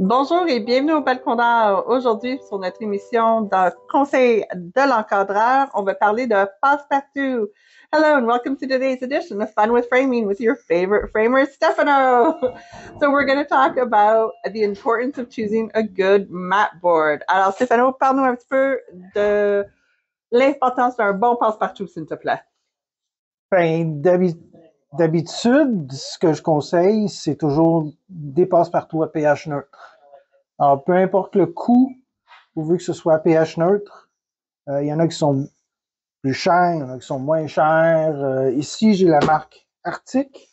Bonjour et bienvenue au Balcon d'Art. Aujourd'hui, sur notre émission de Conseil de l'encadreur, on va parler de passe-partout. Hello and welcome to today's edition of Fun with Framing with your favorite framer, Stefano. So we're going to talk about the importance of choosing a good mat board. Alors, Stefano, parle-nous un petit peu de l'importance d'un bon passe-partout, s'il te plaît. Ben, d'habitude, ce que je conseille, c'est toujours des passe-partout à pH neutre. Alors, peu importe le coût, pourvu que ce soit à pH neutre, il y en a qui sont plus chers, il y en a qui sont moins chers. Ici, j'ai la marque Arctic.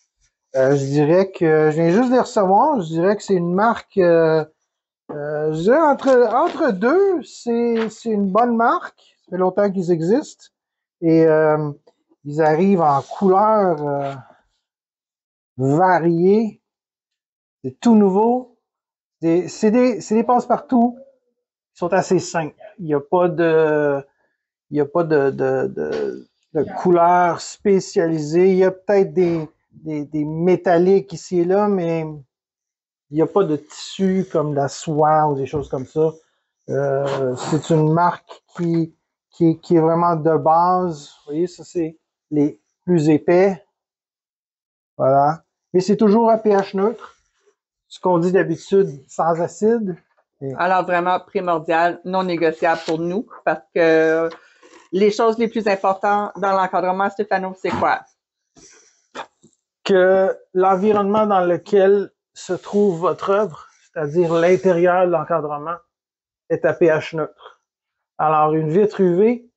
Je dirais que je viens juste de les recevoir. Je dirais que c'est une marque, je dirais entre deux, c'est une bonne marque. Ça fait longtemps qu'ils existent. Et ils arrivent en couleurs variées. C'est tout nouveau. C'est des passe-partout qui sont assez simples. Il n'y a pas de couleurs spécialisées. Il y a peut-être des métalliques ici et là, mais il n'y a pas de tissu comme la soie ou des choses comme ça. C'est une marque qui est vraiment de base. Vous voyez, ça c'est les plus épais. Voilà. Mais c'est toujours à pH neutre. Ce qu'on dit d'habitude, sans acide. Alors, vraiment primordial, non négociable pour nous, parce que les choses les plus importantes dans l'encadrement, Stéphano, c'est quoi? Que l'environnement dans lequel se trouve votre œuvre, c'est-à-dire l'intérieur de l'encadrement, est à pH neutre. Alors, une vitre UV,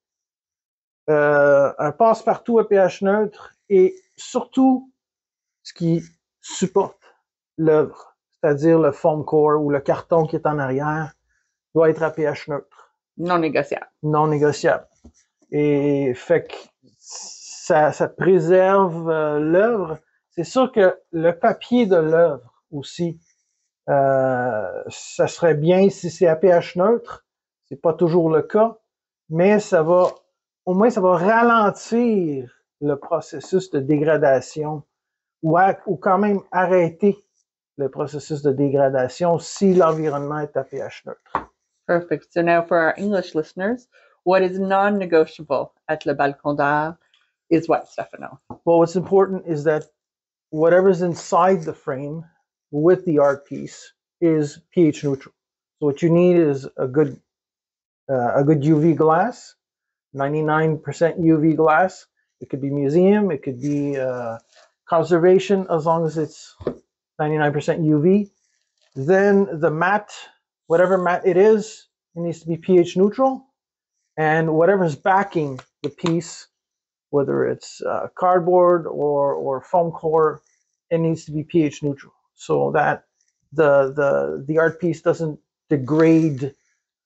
un passe-partout à pH neutre et surtout ce qui supporte l'œuvre, c'est-à-dire le foam core ou le carton qui est en arrière, doit être à pH neutre. Non négociable. Non négociable. Et fait que ça préserve l'œuvre. C'est sûr que le papier de l'œuvre aussi, ça serait bien si c'est à pH neutre. C'est pas toujours le cas, mais au moins ça va ralentir le processus de dégradation ou quand même arrêter le processus de dégradation si l'environnement est à pH neutre. Perfect. So now for our English listeners, what is non-negotiable at Le Balcon d'Art is what, Stefano? Well, what's important is that whatever's inside the frame with the art piece is pH neutral. So what you need is a good UV glass, 99% UV glass. It could be museum, it could be conservation, as long as it's 99% UV. Then the mat, whatever mat it needs to be pH neutral. And whatever's backing the piece, whether it's cardboard or foam core, it needs to be pH neutral so that the art piece doesn't degrade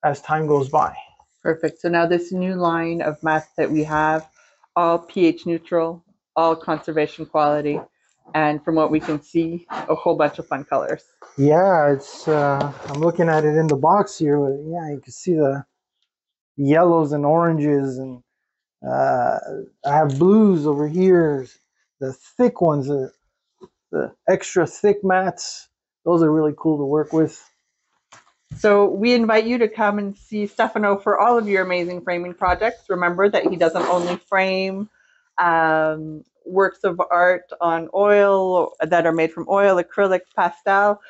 as time goes by. Perfect. So now this new line of mats that we have, all pH neutral, all conservation quality, and from what we can see, a whole bunch of fun colors. Yeah, it's I'm looking at it in the box here. Yeah, you can see the yellows and oranges, and I have blues over here. The thick ones, the extra thick mats, those are really cool to work with. So we invite you to come and see Stefano for all of your amazing framing projects. Remember that he doesn't only frame works of art on oil that are made from oil, acrylic, pastel.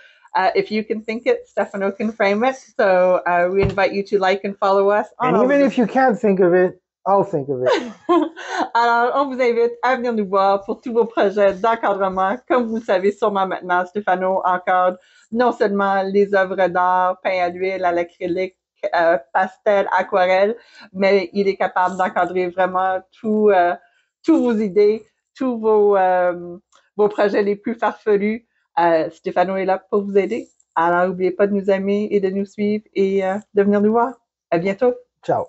If you can think it, Stefano can frame it. So we invite you to like and follow us. And even if you can't think of it, I'll think of it. Alors, on vous invite à venir nous voir pour tous vos projets d'encadrement. Comme vous le savez sûrement maintenant, Stefano encadre non seulement les œuvres d'art, peint à l'huile, à l'acrylique, pastel, aquarelle, mais il est capable d'encadrer vraiment tous vos idées, tous vos projets les plus farfelus. Stefano est là pour vous aider. Alors, n'oubliez pas de nous aimer et de nous suivre et de venir nous voir. À bientôt. Ciao.